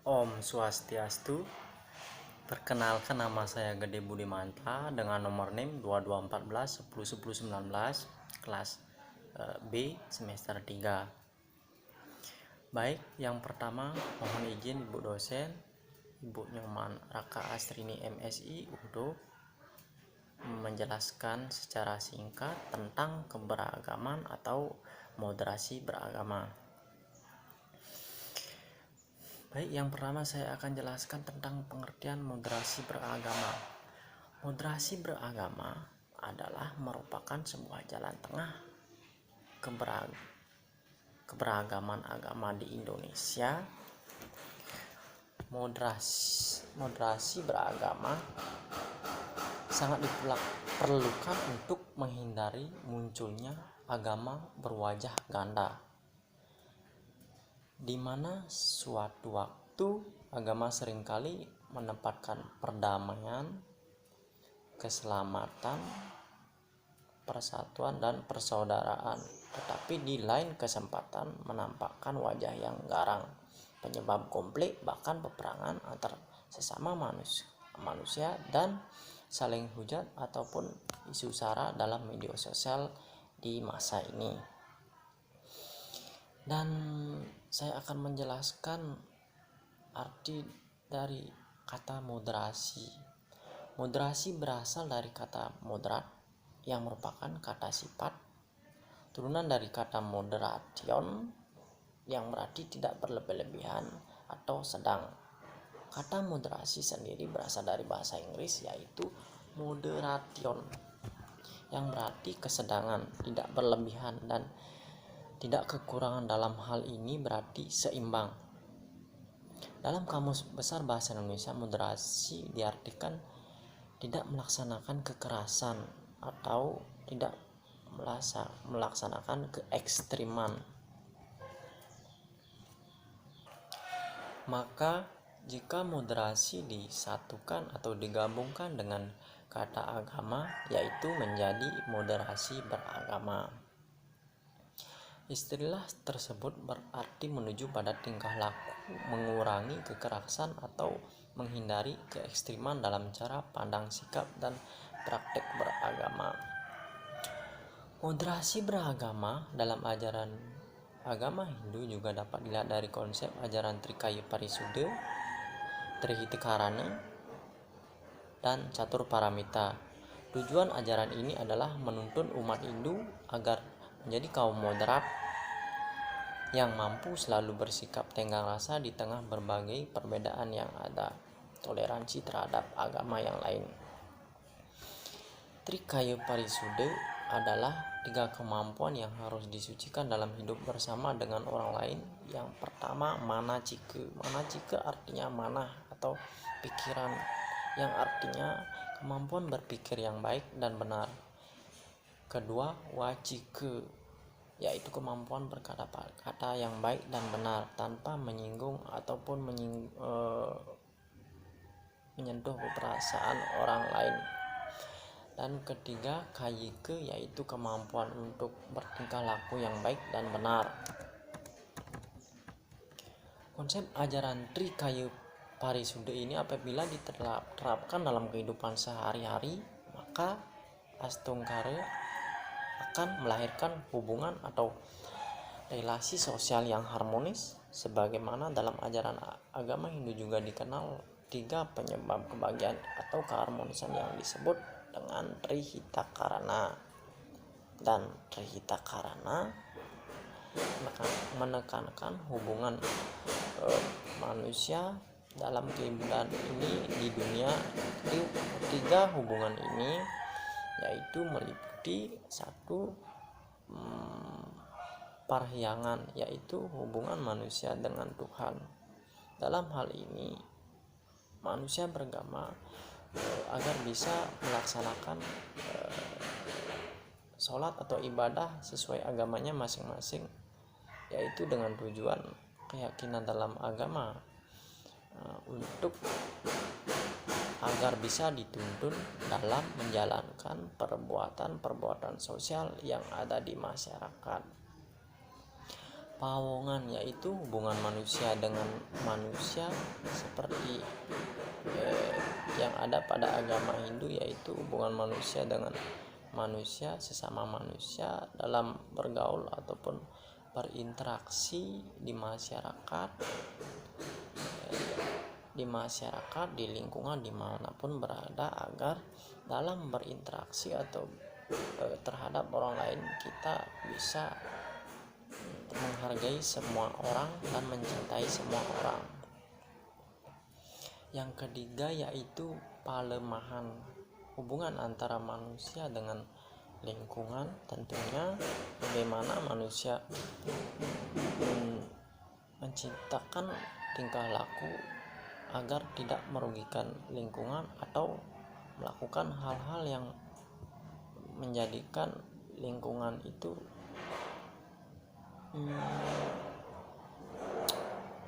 Om Swastiastu. Perkenalkan, nama saya Gede Budimanta dengan nomor NIM 2214 kelas B semester 3. Baik, yang pertama mohon izin Ibu dosen, Ibu Nyoman Raka Astrini MSI untuk menjelaskan secara singkat tentang keberagaman atau moderasi beragama. Baik, yang pertama saya akan jelaskan tentang pengertian moderasi beragama. Moderasi beragama adalah merupakan sebuah jalan tengah keberagaman agama di Indonesia. Moderasi beragama sangat diperlukan untuk menghindari munculnya agama berwajah ganda, di mana suatu waktu agama seringkali menempatkan perdamaian, keselamatan, persatuan, dan persaudaraan, tetapi di lain kesempatan menampakkan wajah yang garang, penyebab konflik bahkan peperangan antar sesama manusia dan saling hujat ataupun isu sara dalam media sosial di masa ini. Dan saya akan menjelaskan arti dari kata moderasi. Moderasi berasal dari kata moderat yang merupakan kata sifat turunan dari kata moderation yang berarti tidak berlebih-lebihan atau sedang. Kata moderasi sendiri berasal dari bahasa Inggris yaitu moderation yang berarti kesedangan, tidak berlebihan dan tidak kekurangan. Dalam hal ini berarti seimbang. Dalam Kamus Besar Bahasa Indonesia, moderasi diartikan tidak melaksanakan kekerasan atau tidak melaksanakan keekstriman. Maka jika moderasi disatukan atau digabungkan dengan kata agama, yaitu menjadi moderasi beragama. Istilah tersebut berarti menuju pada tingkah laku mengurangi kekerasan atau menghindari keekstriman dalam cara pandang, sikap, dan praktek beragama. Moderasi beragama dalam ajaran agama Hindu juga dapat dilihat dari konsep ajaran Trikaya Parisuddha, Trihita-karana, dan Catur Paramita. Tujuan ajaran ini adalah menuntun umat Hindu agar menjadi kaum moderat yang mampu selalu bersikap tenggang rasa di tengah berbagai perbedaan yang ada, toleransi terhadap agama yang lain. Trikaya Parisuddha adalah 3 kemampuan yang harus disucikan dalam hidup bersama dengan orang lain. Yang pertama, manacika. Manacika artinya manah atau pikiran, yang artinya kemampuan berpikir yang baik dan benar. Kedua, wacika, yaitu kemampuan berkata-kata yang baik dan benar tanpa menyinggung ataupun menyentuh perasaan orang lain. Dan ketiga, kayika, yaitu kemampuan untuk bertingkah laku yang baik dan benar. Konsep ajaran Trikaya Parisuddha ini apabila diterapkan dalam kehidupan sehari-hari, maka astungkara akan melahirkan hubungan atau relasi sosial yang harmonis, sebagaimana dalam ajaran agama Hindu juga dikenal 3 penyebab kebahagiaan atau keharmonisan yang disebut dengan Trihita-karana. Dan Trihita-karana menekankan hubungan manusia dalam kehidupan ini di dunia. 3 hubungan ini yaitu meliputi 1, parhyangan, yaitu hubungan manusia dengan Tuhan. Dalam hal ini manusia beragama agar bisa melaksanakan sholat atau ibadah sesuai agamanya masing-masing, yaitu dengan tujuan keyakinan dalam agama untuk agar bisa dituntun dalam menjalankan perbuatan sosial yang ada di masyarakat. Pawongan yaitu hubungan manusia dengan manusia seperti yang ada pada agama Hindu, yaitu hubungan manusia dengan manusia, sesama manusia dalam bergaul ataupun berinteraksi di masyarakat, di lingkungan dimanapun berada, agar dalam berinteraksi atau terhadap orang lain kita bisa menghargai semua orang dan mencintai semua orang. Yang ketiga yaitu palemahan, hubungan antara manusia dengan lingkungan. Tentunya bagaimana manusia menciptakan tingkah laku agar tidak merugikan lingkungan atau melakukan hal-hal yang menjadikan lingkungan itu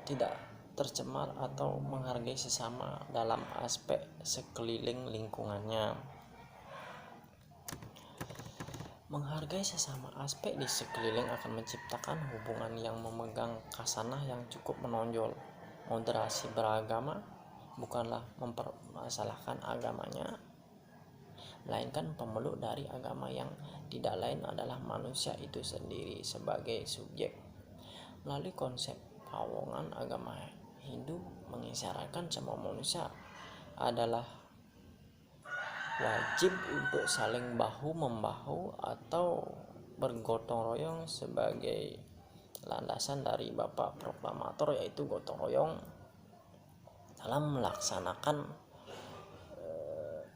tidak tercemar atau menghargai sesama dalam aspek sekeliling lingkungannya. Menghargai sesama aspek di sekeliling akan menciptakan hubungan yang memegang khasanah yang cukup menonjol. Moderasi beragama bukanlah mempermasalahkan agamanya, melainkan pemeluk dari agama yang tidak lain adalah manusia itu sendiri sebagai subjek. Melalui konsep pawongan, agama Hindu mengisyaratkan semua manusia adalah wajib untuk saling bahu-membahu atau bergotong royong sebagai landasan dari Bapak Proklamator, yaitu gotong royong dalam melaksanakan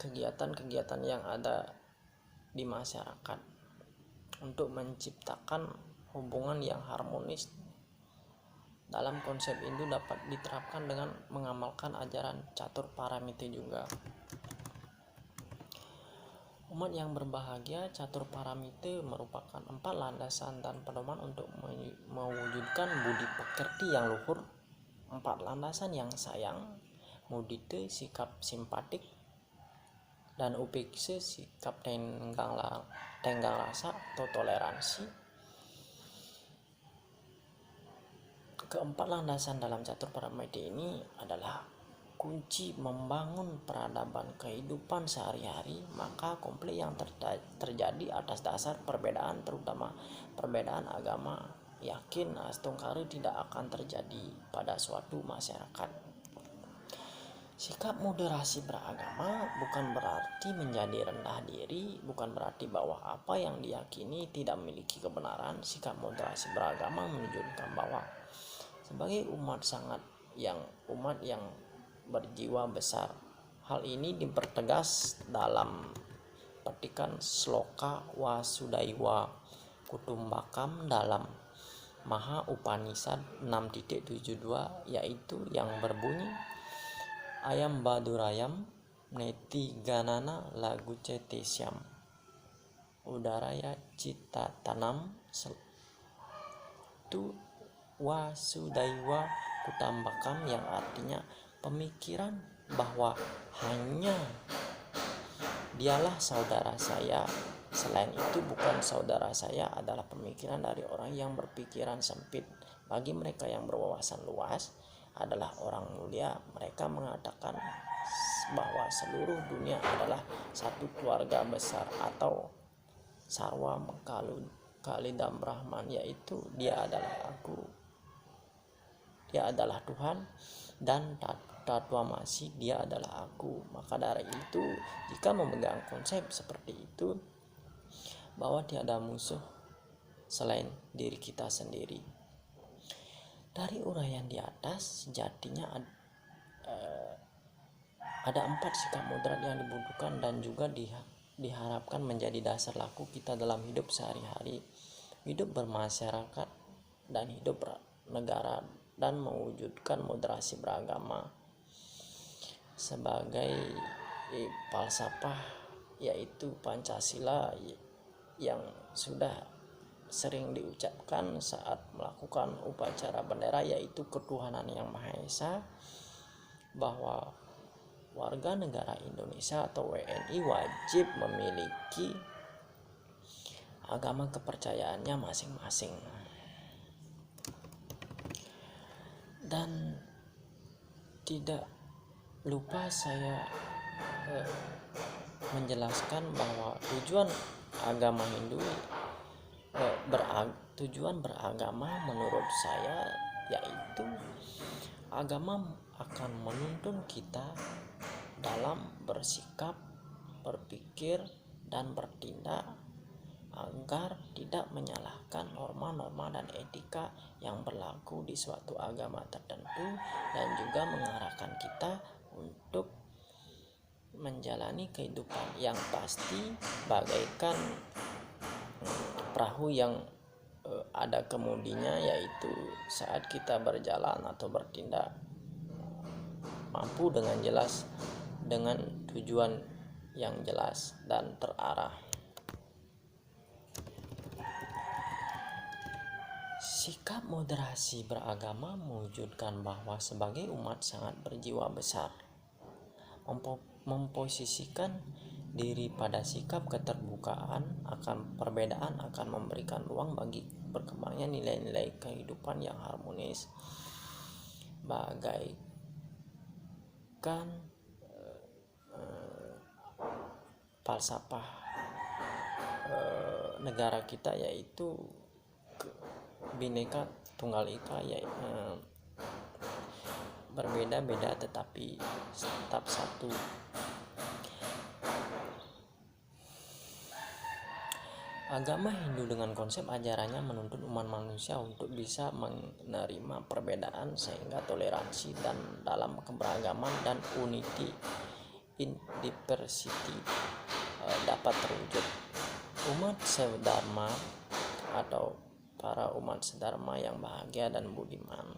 kegiatan-kegiatan yang ada di masyarakat untuk menciptakan hubungan yang harmonis. Dalam konsep Hindu dapat diterapkan dengan mengamalkan ajaran catur paramita juga. Umat yang berbahagia, catur paramita merupakan 4 landasan dan pedoman untuk mewujudkan budi pekerti yang luhur, 4 landasan yang sayang, mudita sikap simpatik, dan upeksa sikap tenggang rasa atau toleransi. Keempat landasan dalam catur paramita ini adalah kunci membangun peradaban kehidupan sehari-hari. Maka konflik yang terjadi atas dasar perbedaan, terutama perbedaan agama, yakin astungkara tidak akan terjadi pada suatu masyarakat. Sikap moderasi beragama bukan berarti menjadi rendah diri, bukan berarti bahwa apa yang diyakini tidak memiliki kebenaran. Sikap moderasi beragama menunjukkan bahwa sebagai umat yang berjiwa besar. Hal ini dipertegas dalam petikan Sloka Wasudaiwa Kutumbakam dalam Maha Upanishad 6.72, yaitu yang berbunyi, Ayam Badurayam Neti Ganana Lagu Cetesyam Udaraya Cita Tanam Tu Wasudaiwa Kutambakam, yang artinya pemikiran bahwa hanya dialah saudara saya, selain itu bukan saudara saya, adalah pemikiran dari orang yang berpikiran sempit. Bagi mereka yang berwawasan luas adalah orang mulia. Mereka mengatakan bahwa seluruh dunia adalah satu keluarga besar atau Sarwa Kalidam Brahman, yaitu dia adalah Tuhan, dan Tatwamasi, dia adalah aku. Maka dari itu, jika memegang konsep seperti itu, bahwa tiada musuh selain diri kita sendiri. Dari uraian di atas, sejatinya ada 4 sikap moderat yang dibutuhkan dan juga diharapkan menjadi dasar laku kita dalam hidup sehari-hari, hidup bermasyarakat, dan hidup bernegara, dan mewujudkan moderasi beragama sebagai falsafah, yaitu Pancasila, yang sudah sering diucapkan saat melakukan upacara bendera, yaitu ketuhanan yang Maha Esa, bahwa warga negara Indonesia atau WNI wajib memiliki agama kepercayaannya masing-masing. Dan tidak lupa saya menjelaskan bahwa tujuan agama Hindu tujuan beragama menurut saya yaitu agama akan menuntun kita dalam bersikap, berpikir, dan bertindak agar tidak menyalahkan norma-norma dan etika yang berlaku di suatu agama tertentu, dan juga mengarahkan kita untuk menjalani kehidupan yang pasti bagaikan perahu yang ada kemudinya, yaitu saat kita berjalan atau bertindak mampu dengan jelas dengan tujuan yang jelas dan terarah. Sikap moderasi beragama mewujudkan bahwa sebagai umat sangat berjiwa besar, memposisikan diri pada sikap keterbukaan akan perbedaan akan memberikan ruang bagi berkembangnya nilai-nilai kehidupan yang harmonis, bagaikan falsafah negara kita, yaitu Bhinneka Tunggal Ika, yaitu berbeda-beda tetapi tetap satu. Agama Hindu dengan konsep ajarannya menuntun umat manusia untuk bisa menerima perbedaan sehingga toleransi dan dalam keberagaman dan unity in diversity dapat terwujud. Umat sedharma atau para umat sedharma yang bahagia dan budiman.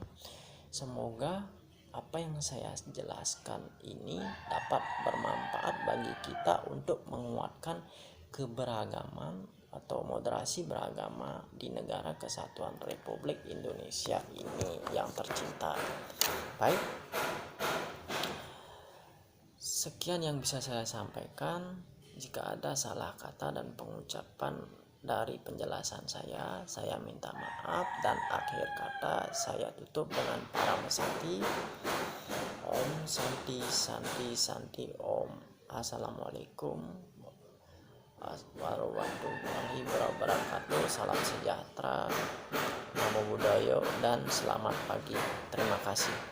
Semoga apa yang saya jelaskan ini dapat bermanfaat bagi kita untuk menguatkan keberagaman atau moderasi beragama di negara kesatuan Republik Indonesia ini yang tercinta. Baik, sekian yang bisa saya sampaikan. Jika ada salah kata dan pengucapan dari penjelasan saya minta maaf, dan akhir kata saya tutup dengan Paramesanti. Om Santi Santi Santi Om. Assalamualaikum warahmatullahi wabarakatuh. Salam sejahtera, namo buddhaya, dan selamat pagi. Terima kasih.